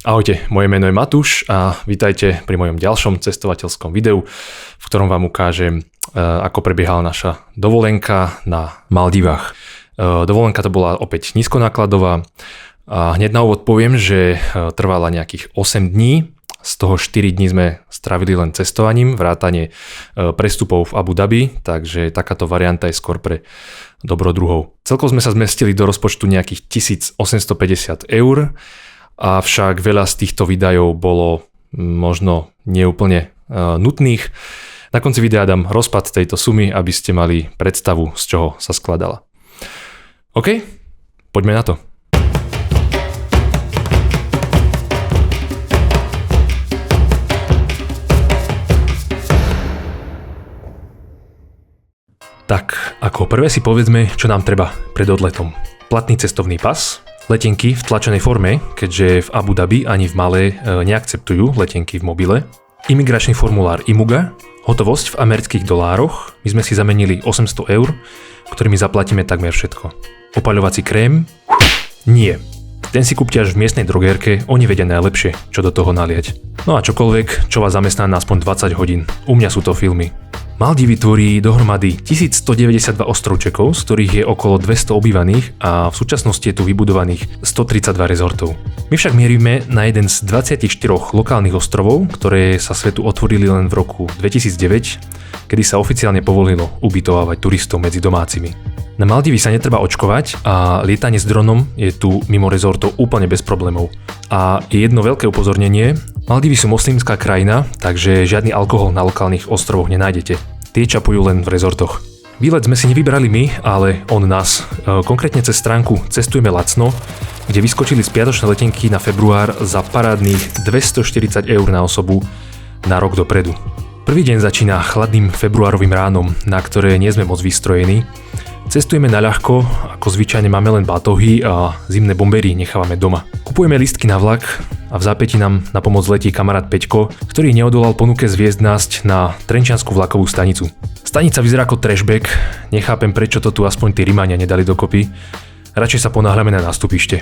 Ahojte, moje meno je Matúš a vítajte pri mojom ďalšom cestovateľskom videu, v ktorom vám ukážem, ako prebiehala naša dovolenka na Maldivách. Dovolenka to bola opäť nízkonákladová a hneď na úvod poviem, že trvala nejakých 8 dní, z toho 4 dní sme strávili len cestovaním, vrátane prestupov v Abu Dhabi, takže takáto varianta je skôr pre dobrodruhov. Celkovo sme sa zmestili do rozpočtu nejakých 1850 eur, avšak veľa z týchto výdajov bolo možno neúplne nutných. Na konci videa dám rozpad tejto sumy, aby ste mali predstavu, z čoho sa skladala. OK, poďme na to. Tak, ako prvé si povedzme, čo nám treba pred odletom. Platný cestovný pas, letenky v tlačenej forme, keďže v Abu Dhabi ani v Male neakceptujú letenky v mobile, imigračný formulár IMUGA, hotovosť v amerických dolároch, my sme si zamenili 800 eur, ktorými zaplatíme takmer všetko. Opaľovací krém? Nie. Ten si kúpte až v miestnej drogérke, oni vedia najlepšie, čo do toho naliať. No a čokoľvek, čo vás zamestná na aspoň 20 hodín. U mňa sú to filmy. Maldivy tvorí dohromady 1192 ostrovčekov, z ktorých je okolo 200 obývaných a v súčasnosti je tu vybudovaných 132 rezortov. My však mierime na jeden z 24 lokálnych ostrovov, ktoré sa svetu otvorili len v roku 2009, kedy sa oficiálne povolilo ubytovávať turistov medzi domácimi. Na Maldivy sa netreba očkovať a lietanie s dronom je tu mimo rezortov úplne bez problémov. A je jedno veľké upozornenie, Maldivy sú moslimská krajina, takže žiadny alkohol na lokálnych ostrovoch nenájdete. Tie čapujú len v rezortoch. Výlet sme si nevybrali my, ale on nás. Konkrétne cez stránku Cestujeme lacno, kde vyskočili spiatočné letenky na február za parádnych 240 eur na osobu na rok dopredu. Prvý deň začína chladným februárovým ránom, na ktoré nie sme moc vystrojení. Cestujeme na ľahko, ako zvyčajne máme len batohy a zimné bombery nechávame doma. Kupujeme lístky na vlak a v zápäti nám na pomoc letí kamarát Peťko, ktorý neodolal ponuke zviezť nás na Trenčiansku vlakovú stanicu. Stanica vyzerá ako trashback, nechápem prečo to tu aspoň tí Rimania nedali dokopy, radšej sa ponáhľame na nástupište.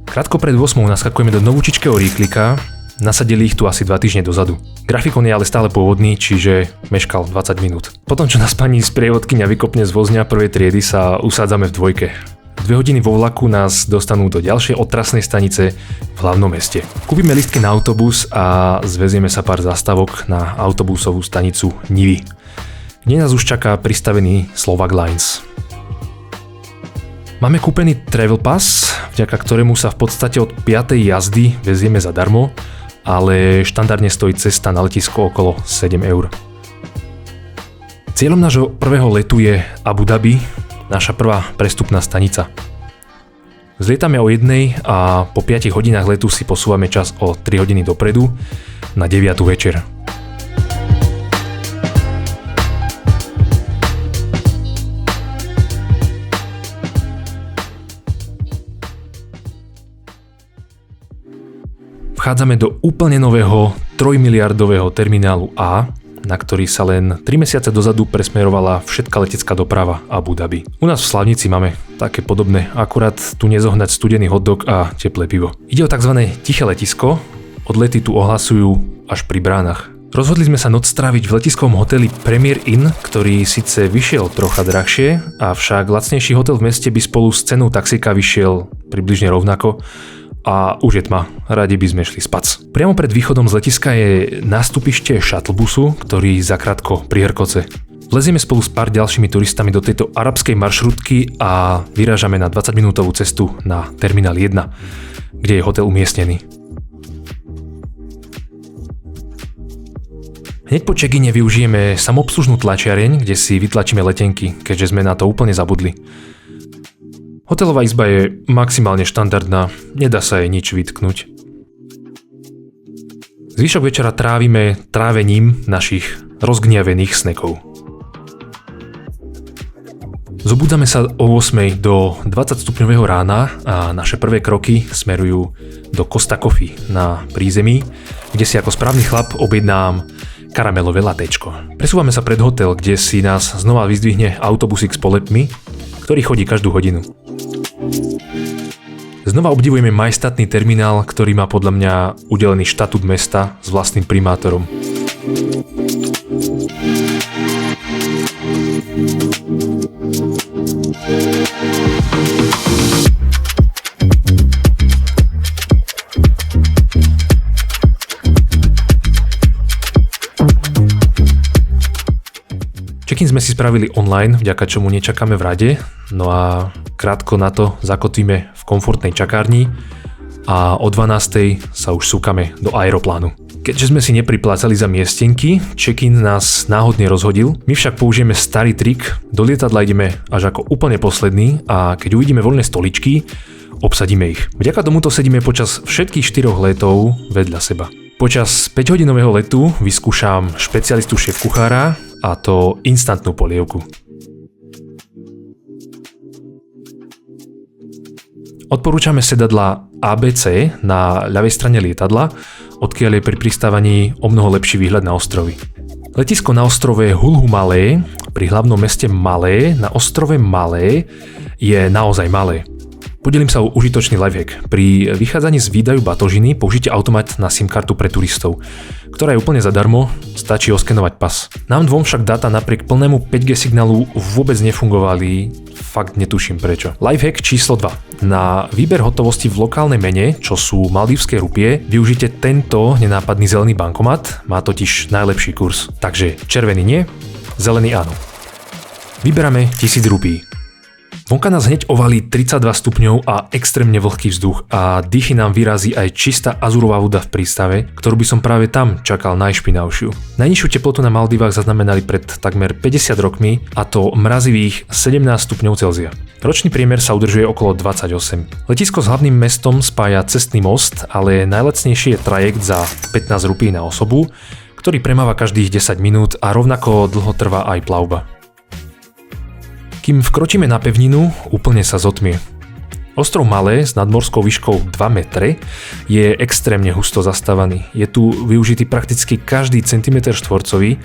Krátko pred 8 naskakujeme do novúčičkého rýchlika, nasadili ich tu asi 2 týždne dozadu. Grafikon je ale stále pôvodný, čiže meškal 20 minút. Potom čo nás pani sprievodkyňa vykopne z vozňa prvej triedy, sa usádzame v dvojke. 2 hodiny vo vlaku nás dostanú do ďalšej otrasnej stanice v hlavnom meste. Kúpime lístky na autobus a zvezieme sa pár zastávok na autobusovú stanicu Nivy. Kde nás už čaká pristavený Slovak Lines. Máme kúpený travel pass, vďaka ktorému sa v podstate od 5. jazdy vezieme zadarmo, ale štandardne stojí cesta na letisko okolo 7 eur. Cieľom nášho prvého letu je Abu Dhabi, naša prvá prestupná stanica. Zlietame o 1 a po 5 hodinách letu si posúvame čas o 3 hodiny dopredu na 9 večer. Vchádzame do úplne nového 3-miliardového terminálu A, na ktorý sa len 3 mesiace dozadu presmerovala všetká letecká doprava Abu Dhabi. U nás v Slavnici máme také podobné, akurát tu nezohnať studený hotdog a teplé pivo. Ide o tzv. Tiché letisko, odlety tu ohlasujú až pri bránach. Rozhodli sme sa noc stráviť v letiskovom hoteli Premier Inn, ktorý síce vyšiel trocha drahšie, avšak lacnejší hotel v meste by spolu s cenou taxíka vyšiel približne rovnako. A už je tma, radi by sme šli spať. Priamo pred východom z letiska je nástupište šatlbusu, ktorý zakrátko prihrkoce. Vlezieme spolu s pár ďalšími turistami do tejto arabskej maršrutky a vyrážame na 20-minútovú cestu na Terminál 1, kde je hotel umiestnený. Hneď po check-ine využijeme samoobslužnú tlačiareň, kde si vytlačíme letenky, keďže sme na to úplne zabudli. Hotelová izba je maximálne štandardná, nedá sa jej nič vytknúť. Zvyšok večera trávime trávením našich rozgniavených snekov. Zobudzame sa o 8 do 20 stupňového rána a naše prvé kroky smerujú do Costa Coffee na prízemí, kde si ako správny chlap objednám karamelové latečko. Presúvame sa pred hotel, kde si nás znova vyzdvihne autobusík s polepmi, ktorý chodí každú hodinu. Z Znova obdivujeme majestátny terminál, ktorý má podľa mňa udelený štatút mesta s vlastným primátorom. Check-in sme si spravili online, vďaka čomu nečakáme v rade, no a krátko na to zakotvíme v komfortnej čakárni a o 12:00 sa už súkame do aeroplánu. Keďže sme si nepriplácali za miestenky, check-in nás náhodne rozhodil, my však použijeme starý trik, do lietadla ideme až ako úplne posledný a keď uvidíme voľné stoličky, obsadíme ich. Vďaka tomuto sedíme počas všetkých 4 letov vedľa seba. Počas 5-hodinového letu vyskúšam špecialistu šéfkuchára, a to instantnú polievku. Odporúčame sedadla ABC na ľavej strane lietadla, odkiaľ je pri pristávaní omnoho lepší výhľad na ostrovy. Letisko na ostrove Hulhu Malé, pri hlavnom meste Malé, na ostrove Malé, je naozaj malé. Podelím sa o užitočný lifehack. Pri vychádzaní z výdaju batožiny použite automat na SIM kartu pre turistov, ktorá je úplne zadarmo, stačí oskenovať pas. Nám dvom však dáta napriek plnému 5G signálu vôbec nefungovali, fakt netuším prečo. Lifehack číslo 2. Na výber hotovosti v lokálnej mene, čo sú maldívske rupie, využite tento nenápadný zelený bankomat, má totiž najlepší kurz. Takže červený nie, zelený áno. Vyberáme 1000 rupí. Vonka nás hneď ovalí 32 stupňov a extrémne vlhký vzduch a dýchy nám vyrazí aj čistá azurová voda v prístave, ktorú by som práve tam čakal najšpinavšiu. Najnižšiu teplotu na Maldivách zaznamenali pred takmer 50 rokmi a to mrazivých 17 stupňov Celzia. Ročný priemer sa udržuje okolo 28. Letisko s hlavným mestom spája cestný most, ale najlacnejší je trajekt za 15 rupí na osobu, ktorý premáva každých 10 minút a rovnako dlho trvá aj plavba. Kým vkročíme na pevninu, úplne sa zotmie. Ostrov Malé s nadmorskou výškou 2 metre je extrémne husto zastávaný. Je tu využitý prakticky každý centimeter štvorcový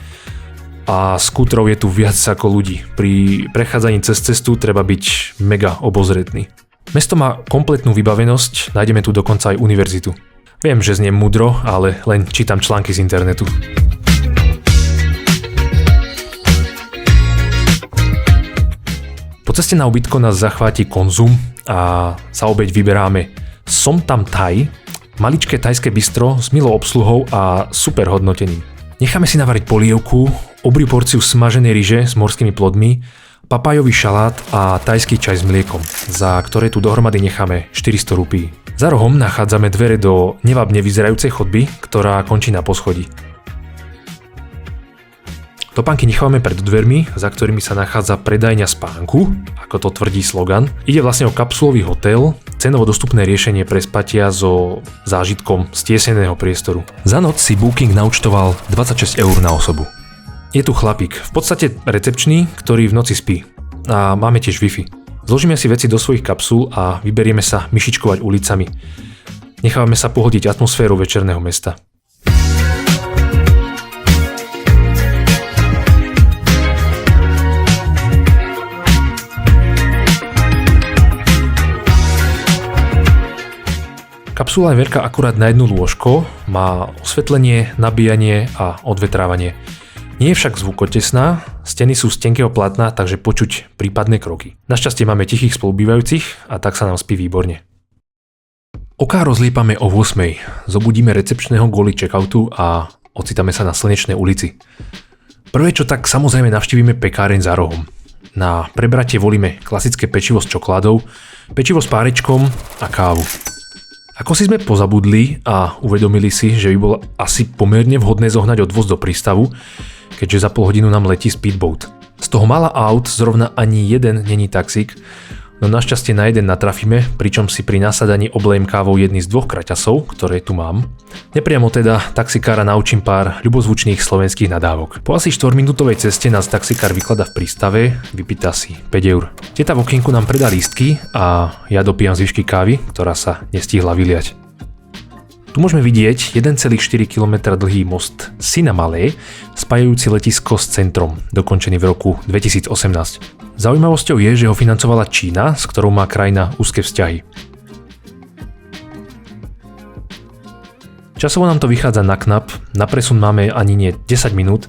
a skútrov je tu viac ako ľudí. Pri prechádzaní cez cestu treba byť mega obozretný. Mesto má kompletnú vybavenosť, nájdeme tu dokonca aj univerzitu. Viem, že zniem múdro, ale len čítam články z internetu. Po ceste na ubytko nás zachváti konzum a za obeď vyberáme Som Tam Thai, maličké thajské bistro s milou obsluhou a super hodnotením. Necháme si navariť polievku, obriu porciu smaženej ryže s morskými plodmi, papajový šalát a thajský čaj s mliekom, za ktoré tu dohromady necháme 400 rupí. Za rohom nachádzame dvere do nevábne vyzerajúcej chodby, ktorá končí na poschodí. Topánky nechávame pred dvermi, za ktorými sa nachádza predajňa spánku, ako to tvrdí slogan. Ide vlastne o kapsulový hotel, cenovo dostupné riešenie pre spatia so zážitkom stieseného priestoru. Za noc si Booking naúčtoval 26 eur na osobu. Je tu chlapík, v podstate recepčný, ktorý v noci spí. A máme tiež Wi-Fi. Zložíme si veci do svojich kapsul a vyberieme sa myšičkovať ulicami. Nechávame sa pohodiť atmosféru večerného mesta. Kapsula je veľká akurát na jedno lôžko, má osvetlenie, nabíjanie a odvetrávanie. Nie je však zvukotesná, steny sú z tenkého plátna, takže počuť prípadné kroky. Našťastie máme tichých spolubývajúcich a tak sa nám spí výborne. Oká rozliepame o 8:00, zobudíme recepčného kvôli checkoutu a ocitáme sa na Slnečnej ulici. Prvé čo tak samozrejme navštívime pekáreň za rohom. Na prebratie volíme klasické pečivo s čokoládou, pečivo s párečkom a kávu. Ako si sme pozabudli a uvedomili si, že by bolo asi pomerne vhodné zohnať odvoz do prístavu, keďže za pol hodinu nám letí speedboat. Z toho mála aut zrovna ani jeden není taxík, no našťastie na jeden natrafíme, pričom si pri nasadaní oblejem kávou jedný z 2 kraťasov, ktoré tu mám. Nepriamo teda taxikára naučím pár ľubozvučných slovenských nadávok. Po asi 4-minútovej ceste nás taxikár vyklada v prístave, vypýta si 5 eur. Teta v okienku nám predá lístky a ja dopijam zvyšky kávy, ktorá sa nestihla vyliať. Tu môžeme vidieť 1,4 km dlhý most Sina Malé, spájajúci letisko s centrom, dokončený v roku 2018. Zaujímavosťou je, že ho financovala Čína, s ktorou má krajina úzke vzťahy. Časovo nám to vychádza na knap, na presun máme ani nie 10 minút,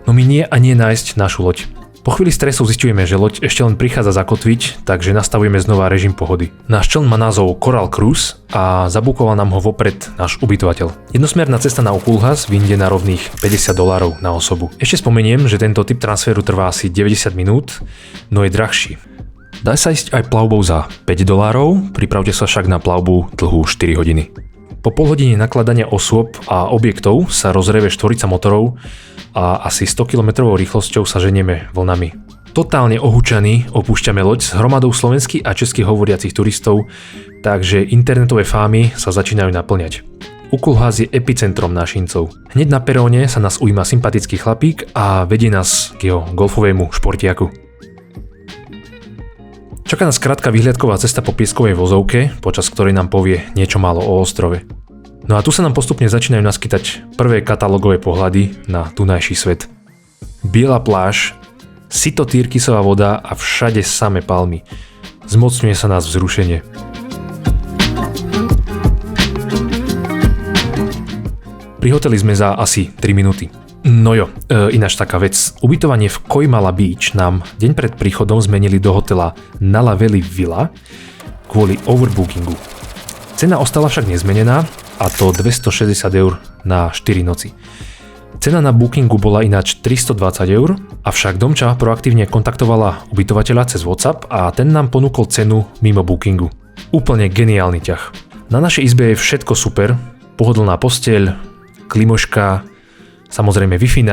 no my nie a nie nájsť našu loď. Po chvíli stresov zisťujeme, že loď ešte len prichádza zakotviť, takže nastavujeme znova režim pohody. Náš čln má názov Coral Cruise a zabukoval nám ho vopred náš ubytovateľ. Jednosmerná cesta na Oculhas vyjde na rovných $50 na osobu. Ešte spomeniem, že tento typ transferu trvá asi 90 minút, no je drahší. Dá sa ísť aj plavbou za $5, pripravte sa však na plavbu dlhú 4 hodiny. Po pol hodine nakladania osôb a objektov sa rozreve štvorica motorov a asi 100 km rýchlosťou sa ženieme vlnami. Totálne ohúčaní opúšťame loď s hromadou slovenských a českých hovoriacich turistov, takže internetové fámy sa začínajú naplňať. Oculhas je epicentrom nášincov. Hneď na peróne sa nás ujíma sympatický chlapík a vedie nás k jeho golfovému športiaku. Čaká nás krátka výhľadková cesta po pieskovej vozovke, počas ktorej nám povie niečo málo o ostrove. No a tu sa nám postupne začínajú naskytať prvé katalógové pohľady na tunajší svet. Biela pláž, syto tyrkysová voda a všade samé palmy. Zmocňuje sa nás vzrušenie. Pri hoteli sme za asi 3 minúty. No jo, ináč taká vec. Ubytovanie v Koimala Beach nám deň pred príchodom zmenili do hotela Nala Valley Villa kvôli overbookingu. Cena ostala však nezmenená, a to €260 na 4 noci. Cena na bookingu bola ináč €320, avšak Domča proaktívne kontaktovala ubytovateľa cez WhatsApp a ten nám ponúkol cenu mimo bookingu. Úplne geniálny ťah. Na našej izbe je všetko super, pohodlná posteľ, klimoška, samozrejme Wi-Fi,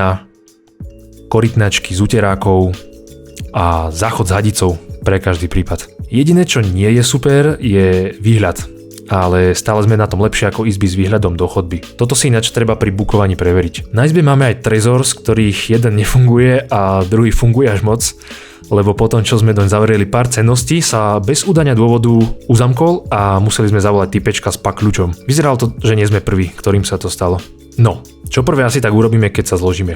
korytnačky z uterákov a záchod s hadicou pre každý prípad. Jediné, čo nie je super, je výhľad. Ale stále sme na tom lepšie ako izby s výhľadom do chodby. Toto si ináč treba pri bookovaní preveriť. Na izbe máme aj trezor, z ktorých jeden nefunguje a druhý funguje až moc, lebo potom, čo sme doň zavreli pár cenností, sa bez udania dôvodu uzamkol a museli sme zavolať typečka s pak kľúčom. Vyzeralo to, že nie sme prví, ktorým sa to stalo. No, čo prvé asi tak urobíme, keď sa zložíme?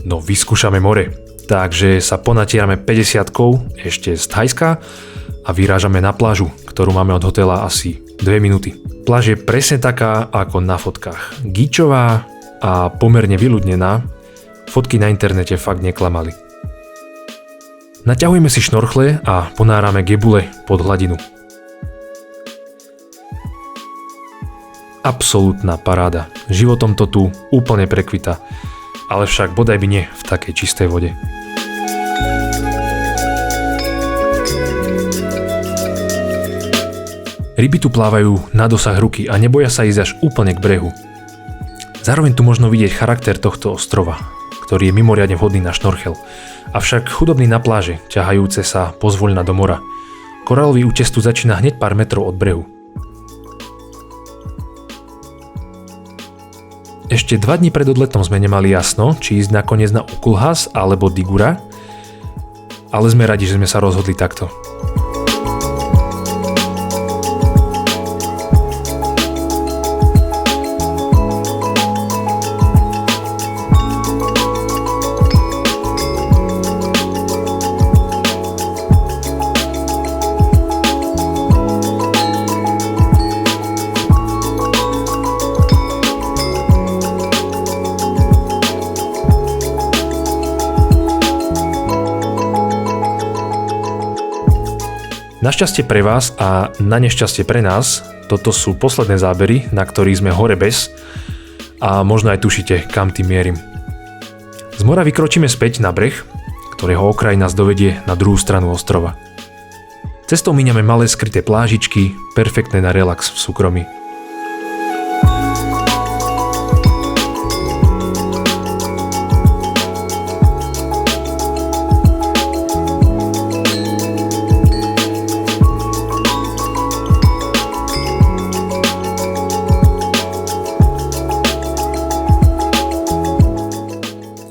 No, vyskúšame more. Takže sa ponatierame 50-kou ešte z Thajska a vyrážame na plážu, ktorú máme od hotela asi 2 minúty. Pláž je presne taká ako na fotkách. Gíčová a pomerne vyľudnená. Fotky na internete fakt neklamali. Naťahujeme si šnorchle a ponárame gebule pod hladinu. Absolútna paráda. Životom to tu úplne prekvita. Ale však bodaj by nie v takej čistej vode. Ryby tu plávajú na dosah ruky a neboja sa ísť až úplne k brehu. Zároveň tu možno vidieť charakter tohto ostrova, ktorý je mimoriadne vhodný na šnorchel, avšak chudobný na pláže, ťahajúce sa pozvoľna do mora. Korálový útes tu začína hneď pár metrov od brehu. Ešte 2 dni pred odletom sme nemali jasno, či ísť nakoniec na Oculhas alebo Digura, ale sme radi, že sme sa rozhodli takto. Našťastie pre vás a na nešťastie pre nás, toto sú posledné zábery, na ktorých sme hore bez a možno aj tušíte, kam tým mierim. Z mora vykročíme späť na breh, ktorého okraj nás dovedie na druhú stranu ostrova. Cestou míňame malé skryté plážičky, perfektné na relax v súkromí.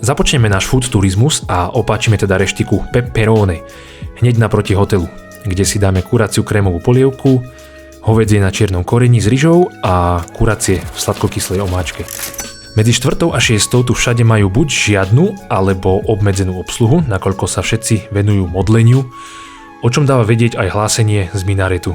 Započneme náš food turizmus a opáčime teda reštiku Pepperone hneď naproti hotelu, kde si dáme kuraciu krémovú polievku, hovädzie na čiernom koreni s ryžou a kuracie v sladkokyslej omáčke. Medzi 4. a 6. tu všade majú buď žiadnu alebo obmedzenú obsluhu, nakoľko sa všetci venujú modleniu, o čom dáva vedieť aj hlásenie z minaretu.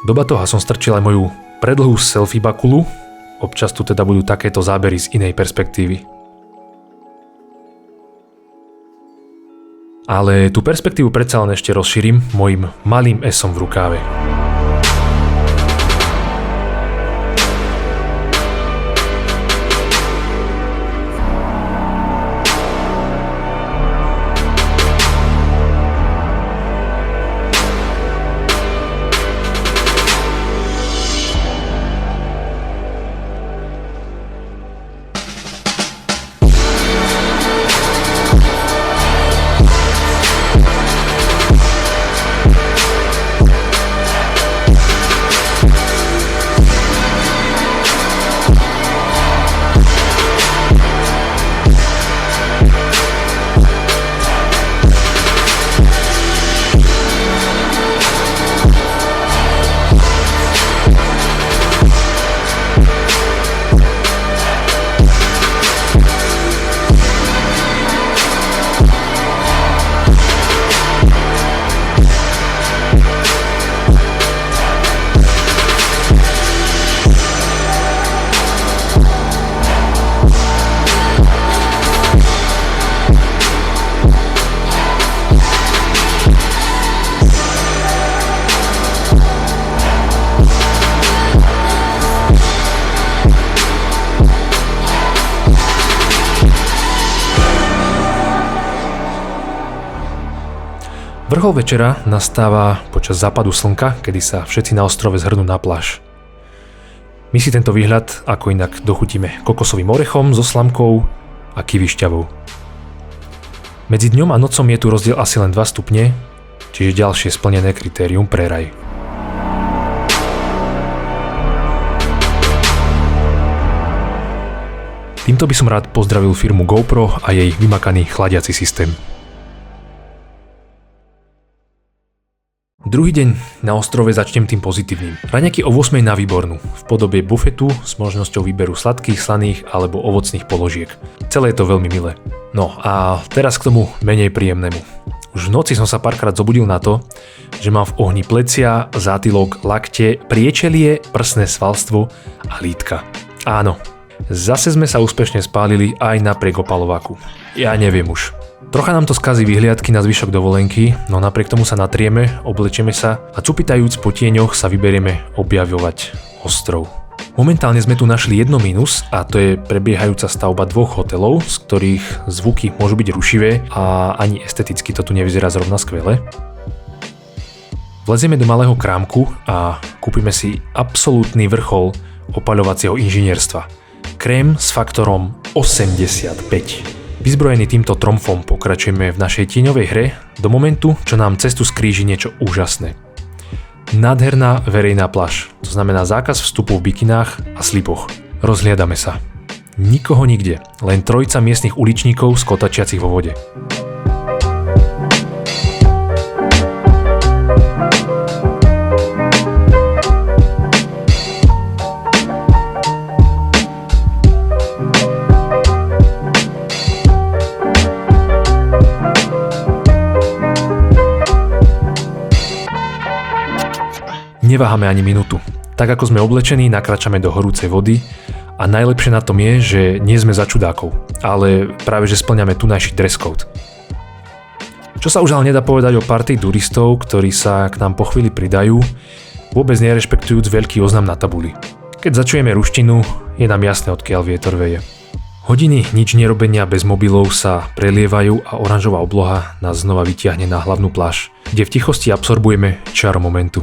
Do batoha som strčil aj moju predlhú selfie bakulu, občas tu teda budú takéto zábery z inej perspektívy. Ale tú perspektívu predsa len ešte rozšírim mojim malým esom v rukáve. Vrchol večera nastáva počas západu slnka, kedy sa všetci na ostrove zhrnú na pláž. My si tento výhľad ako inak dochutíme kokosovým orechom so slamkou a kiwišťavou. Medzi dňom a nocom je tu rozdiel asi len 2 stupne, čiže ďalšie splnené kritérium pre raj. Týmto by som rád pozdravil firmu GoPro a jej vymakaný chladiaci systém. Druhý deň na ostrove začnem tým pozitívnym. Raňajky o 8 na výbornú, v podobe bufetu s možnosťou výberu sladkých, slaných alebo ovocných položiek. Celé je to veľmi milé. No a teraz k tomu menej príjemnému. Už v noci som sa párkrát zobudil na to, že mám v ohni plecia, zátylok, lakte, priečelie, prsné svalstvo a lítka. Áno, zase sme sa úspešne spálili aj napriek opalováku. Ja neviem už. Trocha nám to skazí vyhliadky na zvyšok dovolenky, no napriek tomu sa natrieme, oblečieme sa a cupitajúc po tieňoch sa vyberieme objavovať ostrov. Momentálne sme tu našli jedno mínus a to je prebiehajúca stavba 2 hotelov, z ktorých zvuky môžu byť rušivé a ani esteticky to tu nevyzerá zrovna skvele. Vlezieme do malého krámku a kúpime si absolútny vrchol opaľovacieho inžinierstva. Krém s faktorom 85. Vyzbrojení týmto tromfom pokračujeme v našej tieňovej hre do momentu, čo nám cestu skríži niečo úžasné. Nádherná verejná pláž, to znamená zákaz vstupu v bikinách a slipoch. Rozhliadame sa. Nikoho nikde, len trojica miestnych uličníkov skotačiacich vo vode. Neváhame ani minútu. Tak ako sme oblečení, nakračame do horúcej vody a najlepšie na tom je, že nie sme za čudákov, ale práve že spĺňame tunajší dress code. Čo sa už ale nedá povedať o partii turistov, ktorí sa k nám po chvíli pridajú, vôbec nerešpektujúc veľký oznam na tabuli. Keď začujeme ruštinu, je nám jasné, odkiaľ vietor veje. Hodiny nič nerobenia bez mobilov sa prelievajú a oranžová obloha nás znova vytiahne na hlavnú pláž, kde v tichosti absorbujeme čaro momentu.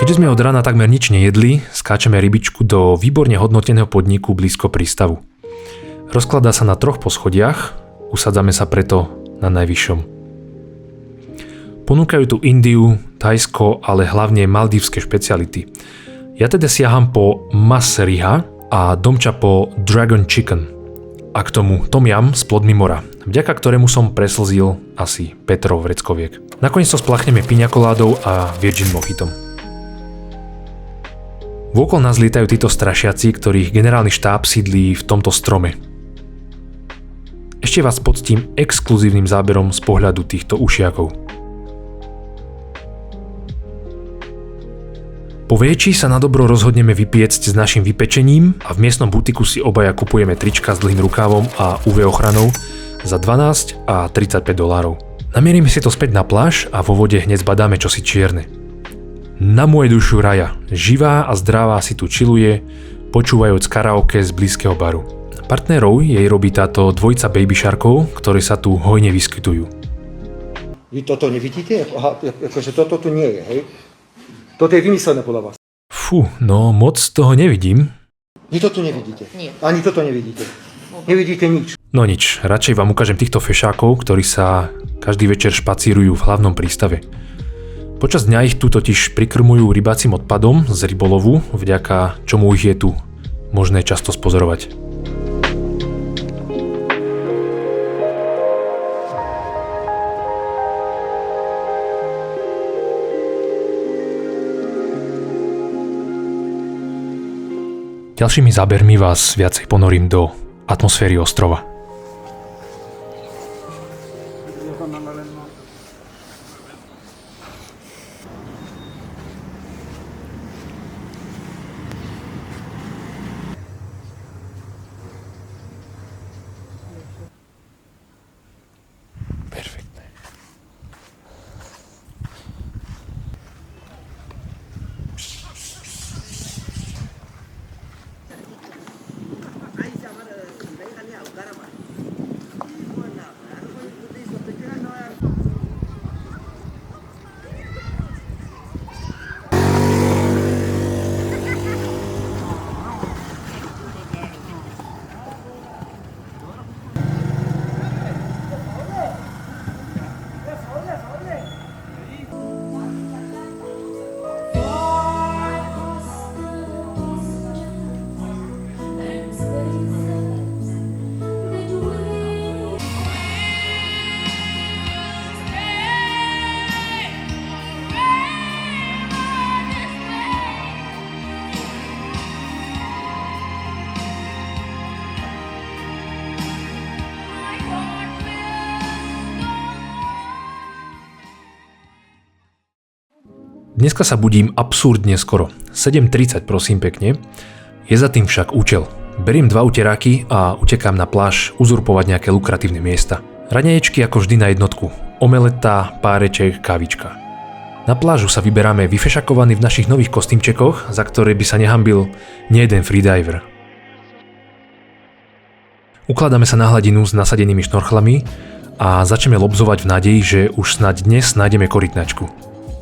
Keďže sme od rána takmer nič nejedli, skáčeme rybičku do výborne hodnoteného podniku blízko prístavu. Rozkladá sa na 3 poschodiach, usádzame sa preto na najvyššom. Ponúkajú tu Indiu, Thajsko, ale hlavne maldívske špeciality. Ja teda siaham po mas riha a domča po dragon chicken. A k tomu tom yum s plodmi mora, vďaka ktorému som preslzil asi Petrov vreckoviek. Nakoniec to splachneme piňakoládou a virgin mojitom. Vôkol nás lietajú títo strašiaci, ktorých generálny štáb sídlí v tomto strome. Ešte vás poctím exkluzívnym záberom z pohľadu týchto ušiakov. Po Véči sa na dobro rozhodneme vypiecť s našim vypečením a v miestnom butiku si obaja kupujeme trička s dlhým rukávom a UV ochranou za $12 a $35. Namierime si to späť na pláž a vo vode hneď zbadáme čosi čierne. Na moju dušu raja, živá a zdravá si tu chilluje, počúvajúc karaoke z blízkeho baru. Partnerov jej robí táto dvojica baby sharkov, ktoré sa tu hojne vyskytujú. Vy toto nevidíte? Aha, akože toto tu nie je, hej? Toto je vymyslené podľa vás. Fú, no moc toho nevidím. Vy toto nevidíte? Nie. Ani toto nevidíte? Nevidíte nič? No nič, radšej vám ukážem týchto fešákov, ktorí sa každý večer špacírujú v hlavnom prístave. Počas dňa ich tu totiž prikrmujú rybácim odpadom z rybolovu, vďaka čomu ich je tu možné často spozorovať. Ďalšími zábermi vás viacej ponorím do atmosféry ostrova. Perfektné. Dneska sa budím absurdne skoro. 7:30 prosím pekne. Je za tým však účel. Beriem 2 uteráky a utekám na pláž uzurpovať nejaké lukratívne miesta. Raňaječky ako vždy na jednotku. Omeleta, páreček, kávička. Na plážu sa vyberáme vyfešakovaní v našich nových kostýmčekoch, za ktoré by sa nehanbil nejeden freediver. Ukladáme sa na hladinu s nasadenými šnorchlami a začneme lobzovať v nádeji, že už snáď dnes nájdeme korytnačku.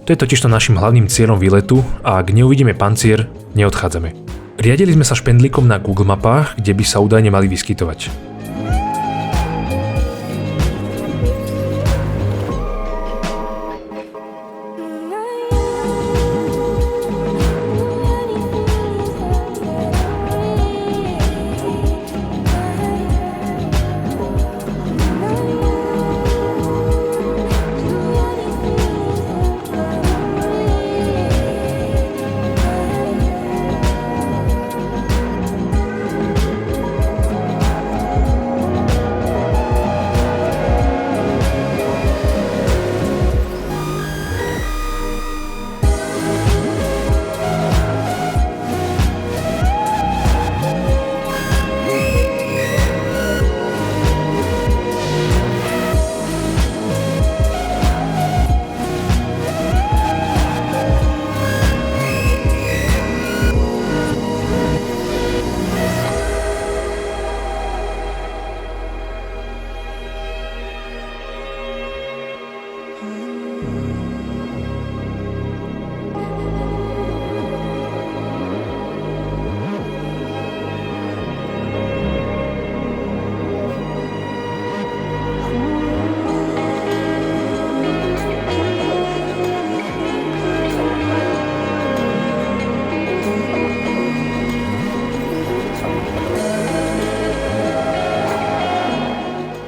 To je totižto našim hlavným cieľom výletu a ak neuvidíme pancier, neodchádzame. Riadili sme sa špendlíkom na Google mapách, kde by sa údajne mali vyskytovať.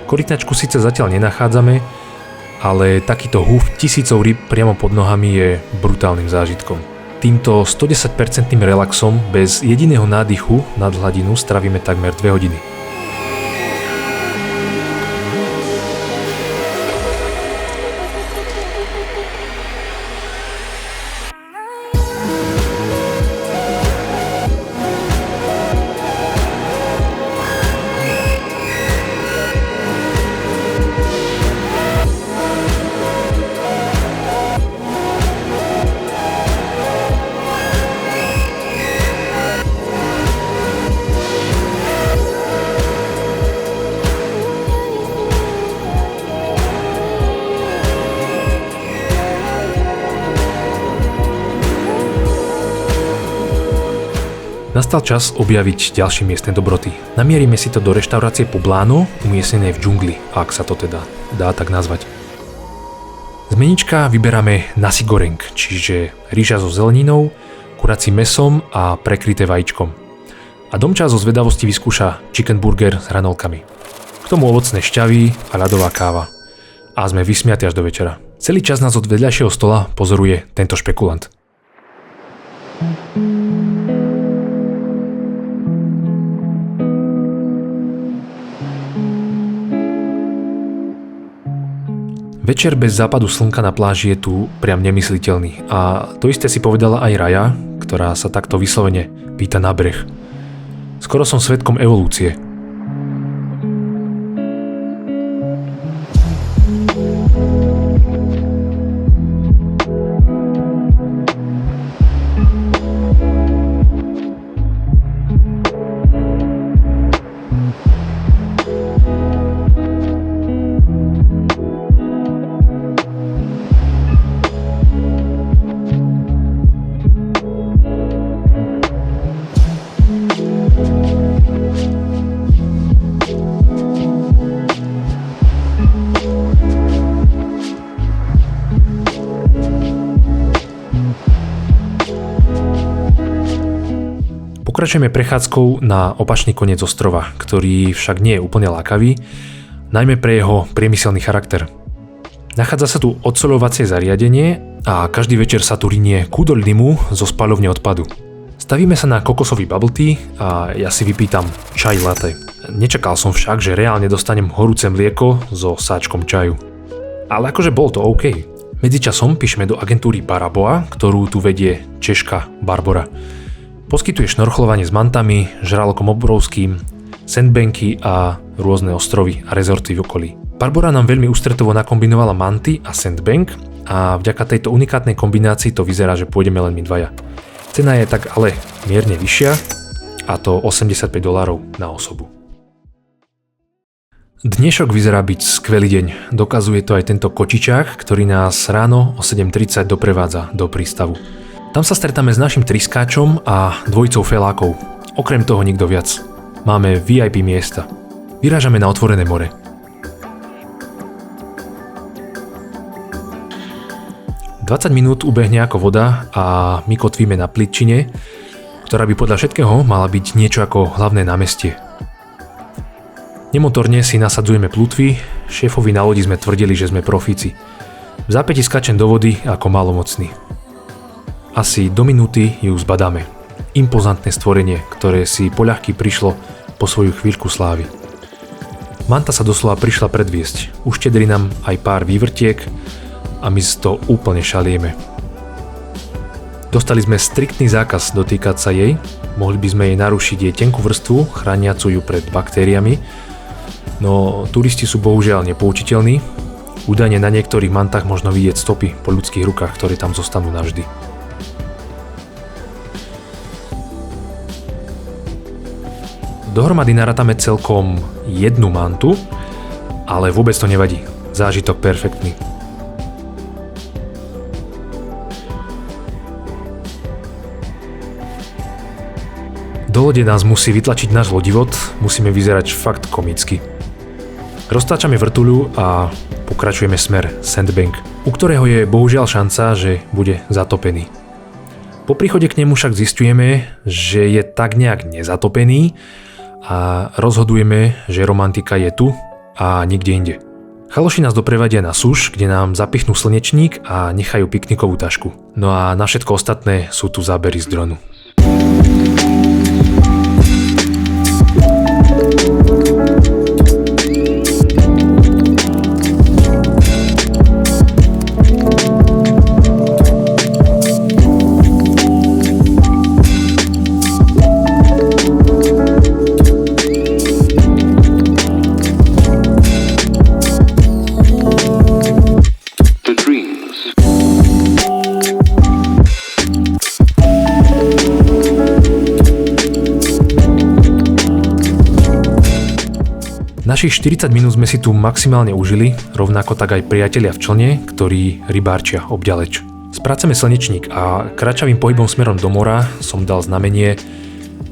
Korytnačku síce zatiaľ nenachádzame, ale takýto húf tisícov rýb priamo pod nohami je brutálnym zážitkom. Týmto 110% relaxom bez jediného nádychu nad hladinu stravíme takmer 2 hodiny. Nastal čas objaviť ďalšie miestne dobroty. Namierime si to do reštaurácie Poblano, umiestnenej v džungli, ak sa to teda dá tak nazvať. Z menička vyberáme nasi goreng, čiže rýža so zeleninou, kuracím mesom a prekryté vajíčkom. A Domča zo zvedavosti vyskúša chicken burger s hranolkami. K tomu ovocné šťavy a ľadová káva. A sme vysmiatí až do večera. Celý čas nás od vedľajšieho stola pozoruje tento špekulant. Večer bez západu slnka na pláži je tu priam nemysliteľný a to isté si povedala aj Raja, ktorá sa takto vyslovene pýta na breh. Skoro som svedkom evolúcie. Pokračujeme prechádzkou na opačný koniec ostrova, ktorý však nie je úplne lákavý, najmä pre jeho priemyselný charakter. Nachádza sa tu odsoľovacie zariadenie a každý večer sa tu rinie kúdoľ dymu zo spaľovne odpadu. Stavíme sa na kokosový bubble tea a ja si vypýtam čaj latte. Nečakal som však, že reálne dostanem horúce mlieko so sáčkom čaju. Ale akože bol to OK. Medzičasom píšeme do agentúry Paraboa, ktorú tu vedie Češka Barbora. Poskytuje šnorchlovanie s mantami, žralokom obrovským, sandbanky a rôzne ostrovy a rezorty v okolí. Barbora nám veľmi ústretovo nakombinovala manty a sandbank a vďaka tejto unikátnej kombinácii to vyzerá, že pôjdeme len my dvaja. Cena je tak ale mierne vyššia, a to $85 na osobu. Dnešok vyzerá byť skvelý deň, dokazuje to aj tento kočičák, ktorý nás ráno o 7:30 doprevádza do prístavu. Tam sa stretáme s našim triskáčom a dvojicou felákov. Okrem toho nikto viac. Máme VIP miesta. Vyrážame na otvorené more. "20 minút ubehne ako voda a my kotvíme na plitčine, ktorá by podľa všetkého mala byť niečo ako hlavné námestie. Nemotorne si nasadzujeme plutvy, šéfovi na lodi sme tvrdili, že sme profíci. V zápäti skačem do vody ako malomocný. Asi do minúty ju zbadáme. Impozantné stvorenie, ktoré si poľahky prišlo po svoju chvíľku slávy. Manta sa doslova prišla predviesť. Uštedri nám aj pár vývrtiek a my z toho úplne šalieme. Dostali sme striktný zákaz dotýkať sa jej, mohli by sme jej narušiť jej tenkú vrstvu, chrániacu ju pred baktériami, no turisti sú bohužiaľ nepoučiteľní. Údajne na niektorých mantách možno vidieť stopy po ľudských rukách, ktoré tam zostanú navždy. Dohromady narátame celkom jednu mantu, ale vôbec to nevadí. Zážitok perfektný. Do lode nás musí vytlačiť náš lodivod, musíme vyzerať fakt komicky. Roztáčame vrtuľu a pokračujeme smer Sandbank, u ktorého je bohužiaľ šanca, že bude zatopený. Po príchode k nemu však zisťujeme, že je tak nejak nezatopený, a rozhodujeme, že romantika je tu a nikde inde. Chaloši nás doprevadia na súš, kde nám zapichnú slnečník a nechajú piknikovú tašku. No a na všetko ostatné sú tu zábery z dronu. Našich 40 minút sme si tu maximálne užili, rovnako tak aj priatelia v člne, ktorí rybárčia obďaleč. Sprácame slnečník a kráčavým pohybom smerom do mora som dal znamenie,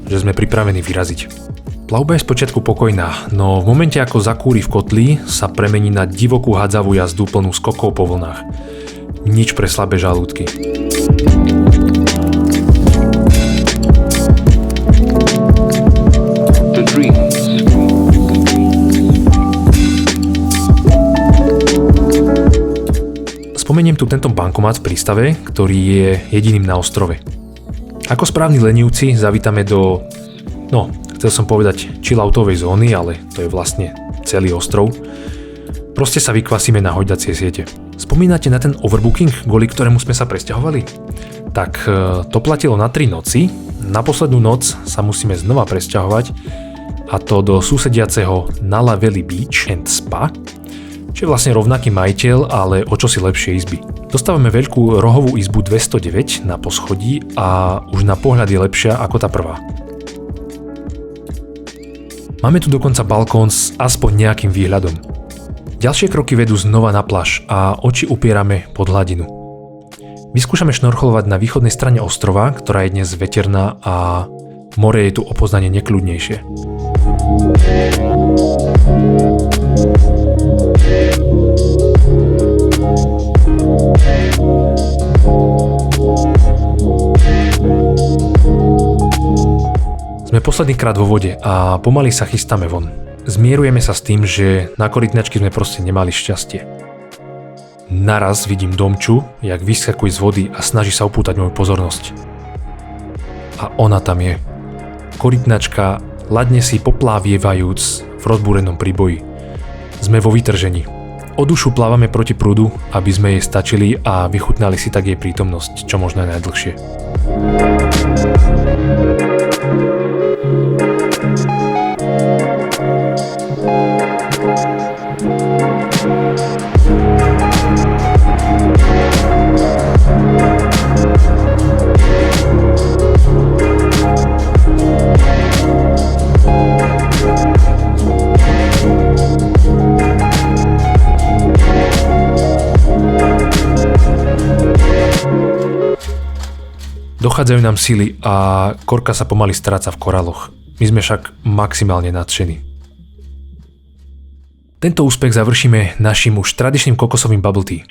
že sme pripravení vyraziť. Plavba je spočiatku pokojná, no v momente ako zakúri v kotli sa premení na divokú hádzavú jazdu plnú skokov po vlnách. Nič pre slabé žalúdky. Spomeniem tu tento bankomat v prístave, ktorý je jediným na ostrove. Ako správni lenivci zavítame do, chcel som povedať chilloutovej zóny, ale to je vlastne celý ostrov. Proste sa vykvasíme na hojdacie siete. Spomínate na ten overbooking, kvôli ktorému sme sa presťahovali? Tak to platilo na 3 noci, na poslednú noc sa musíme znova presťahovať, a to do susediaceho Nulla Valley Beach and Spa, čo je vlastne rovnaký majiteľ, ale o čosi lepšie izby. Dostávame veľkú rohovú izbu 209 na poschodí a už na pohľad je lepšia ako tá prvá. Máme tu dokonca balkón s aspoň nejakým výhľadom. Ďalšie kroky vedú znova na pláž a oči upierame pod hladinu. Vyskúšame šnorcholovať na východnej strane ostrova, ktorá je dnes veterná a more je tu o poznanie nekľudnejšie. Sme posledný krát vo vode a pomaly sa chystáme von. Zmierujeme sa s tým, že na korytnačky sme proste nemali šťastie. Naraz vidím Domču, jak vyskakuje z vody a snaží sa upútať moju pozornosť. A ona tam je. Korytnačka ladne si poplávievajúc v rozbúrenom príboji. Sme vo vytržení. O dušu plávame proti prúdu, aby sme jej stačili a vychutnali si tak jej prítomnosť, čo možno najdlhšie. Dochádzajú nám sily a Korka sa pomaly stráca v koráloch. My sme však maximálne nadšení. Tento úspech završíme našim už tradičným kokosovým bubble tea.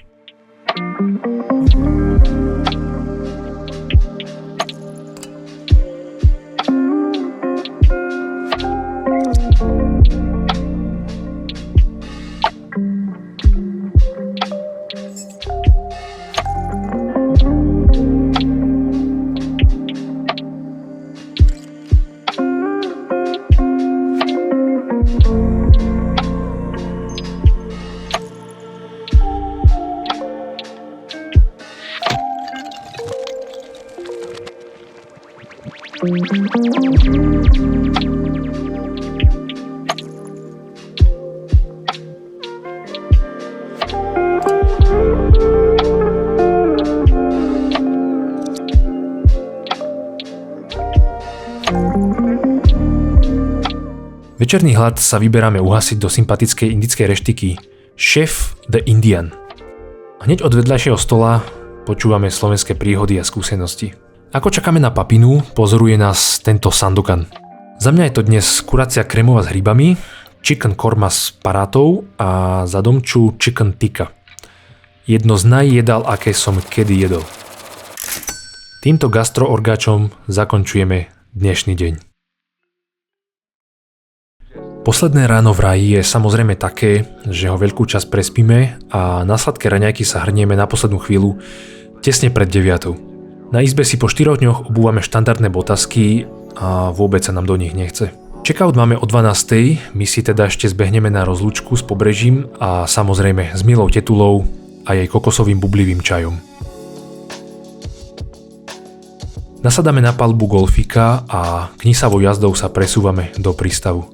Večerný hlad sa vyberáme uhasiť do sympatickej indickej reštiky Chef the Indian. Hneď od vedľajšieho stola počúvame slovenské príhody a skúsenosti. Ako čakáme na papinu, pozoruje nás tento sandokan. Za mňa je to dnes kuracia krémová s hrybami, chicken korma s parátou a za Domču chicken tikka. Jedno z najjedál, aké som kedy jedol. Týmto gastroorgáčom zakončujeme dnešný deň. Posledné ráno v raji je samozrejme také, že ho veľkú časť prespíme a na sladké raňajky sa hrnieme na poslednú chvíľu tesne pred 9. Na izbe si po 4 dňoch obúvame štandardné botasky a vôbec sa nám do nich nechce. Checkout máme o 12. My si teda ešte zbehneme na rozlúčku s pobrežím a samozrejme s milou tetulou a jej kokosovým bublivým čajom. Nasadáme na palubu golfíka a knisavou jazdou sa presúvame do prístavu.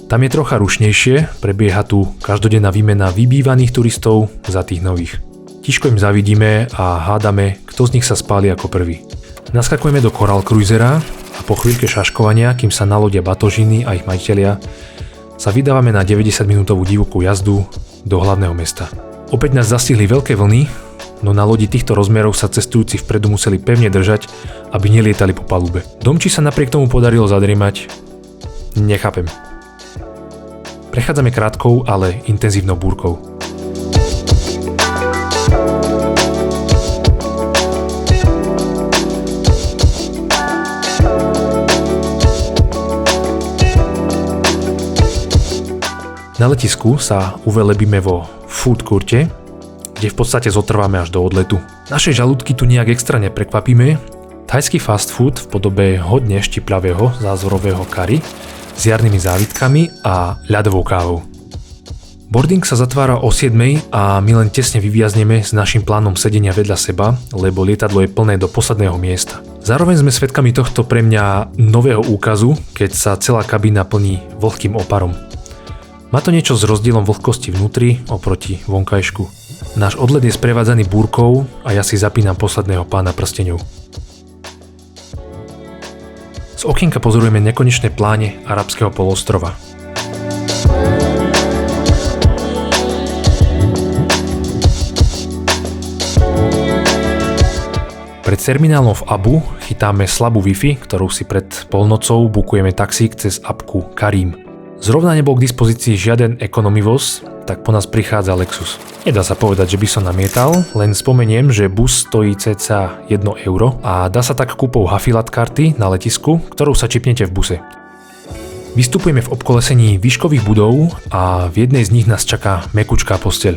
Tam je trocha rušnejšie, prebieha tu každodenná výmena vybývaných turistov za tých nových. Tiško im zavidíme a hádame, kto z nich sa spáli ako prvý. Naskakujeme do Coral Cruisera a po chvíľke šaškovania, kým sa nalodia batožiny a ich majitelia, sa vydávame na 90-minútovú divokú jazdu do hlavného mesta. Opäť nás zastihli veľké vlny, no na lodi týchto rozmerov sa cestujúci vpredu museli pevne držať, aby nelietali po palube. Domči sa napriek tomu podarilo zadriemať? Nechápem. Prechádzame krátkou, ale intenzívnou búrkou. Na letisku sa uvelebíme vo food courte, kde v podstate zotrváme až do odletu. Naše žalúdky tu nejak extra neprekvapíme. Thajský fast food v podobe hodne štipľavého zázorového kari s jarnými závitkami a ľadovou kávou. Boarding sa zatvára o 7 a my len tesne vyviazneme s našim plánom sedenia vedľa seba, lebo lietadlo je plné do posledného miesta. Zároveň sme svedkami tohto pre mňa nového úkazu, keď sa celá kabína plní vlhkým oparom. Má to niečo s rozdielom vlhkosti vnútri oproti vonkajšku. Náš odlet je sprevádzaný búrkou a ja si zapínam posledného Pána prsteňov. Z okienka pozorujeme nekonečné pláne arabského poloostrova. Pred terminálom v Abu chytáme slabú Wi-Fi, ktorú si pred polnocou bukujeme taxík cez appku Careem. Zrovna nebol k dispozícii žiaden economy voz, tak po nás prichádza Lexus. Nedá sa povedať, že by som namietal, len spomeniem, že bus stojí cca 1 euro a dá sa tak kúpou Hafilat karty na letisku, ktorou sa čipnete v buse. Vystupujeme v obkolesení výškových budov a v jednej z nich nás čaká mäkučká posteľ.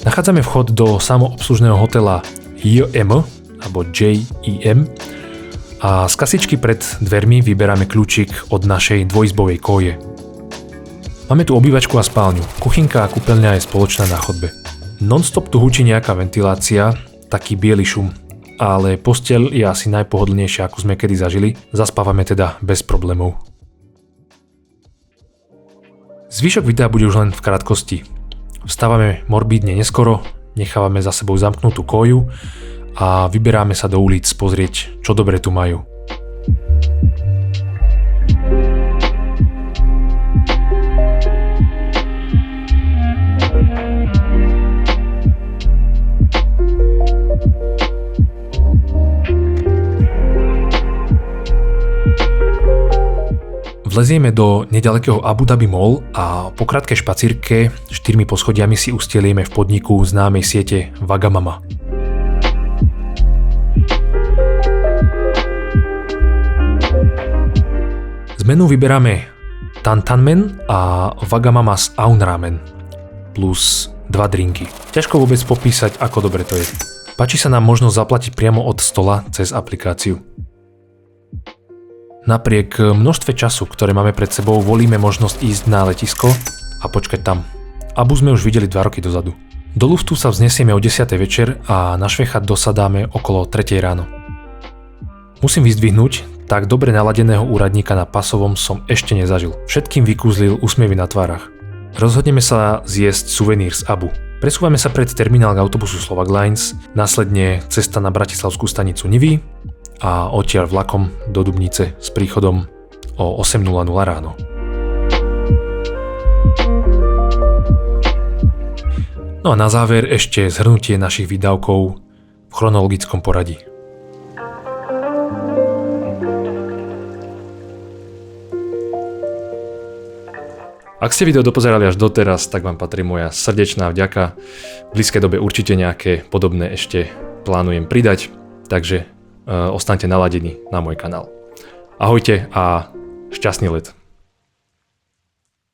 Nachádzame vchod do samoobslužného hotela JEM alebo JEM a z kasičky pred dvermi vyberáme kľúčik od našej dvojizbovej koje. Máme tu obývačku a spálňu, kuchynka a kúpeľňa je spoločná na chodbe. Non-stop tu hučí nejaká ventilácia, taký biely šum, ale posteľ je asi najpohodlnejšia, ako sme kedy zažili, zaspávame teda bez problémov. Zvyšok videa bude už len v krátkosti. Vstávame morbídne neskoro, nechávame za sebou zamknutú koju a vyberáme sa do ulic pozrieť, čo dobre tu majú. Vlezieme do nedalekého Abu Dhabi Mall a po krátkej špacírke 4 poschodiami si ustielíme v podniku známej siete Wagamama. Z menu vyberáme Tantan Men a Wagamama's Aun Ramen plus 2 drinky. Ťažko vôbec popísať, ako dobre to je. Páči sa nám možnosť zaplatiť priamo od stola cez aplikáciu. Napriek množstve času, ktoré máme pred sebou, volíme možnosť ísť na letisko a počkať tam. Abu sme už videli 2 roky dozadu. Do luftu sa vznesieme o 10. večer a na švechat dosadáme okolo 3. ráno. Musím vyzdvihnúť, tak dobre naladeného úradníka na pasovom som ešte nezažil. Všetkým vykúzlil úsmievy na tvárach. Rozhodneme sa zjesť suvenír z Abu. Presúvame sa pred terminál autobusu Slovak Lines, následne cesta na bratislavskú stanicu Nivy a odtiaľ vlakom do Dubnice s príchodom o 8:00 ráno. No a na záver ešte zhrnutie našich výdavkov v chronologickom poradí. Ak ste video dopozerali až doteraz, tak vám patrí moja srdečná vďaka. V blízkej dobe určite nejaké podobné ešte plánujem pridať, takže ostaňte naladení na môj kanál. Ahojte a šťastný let.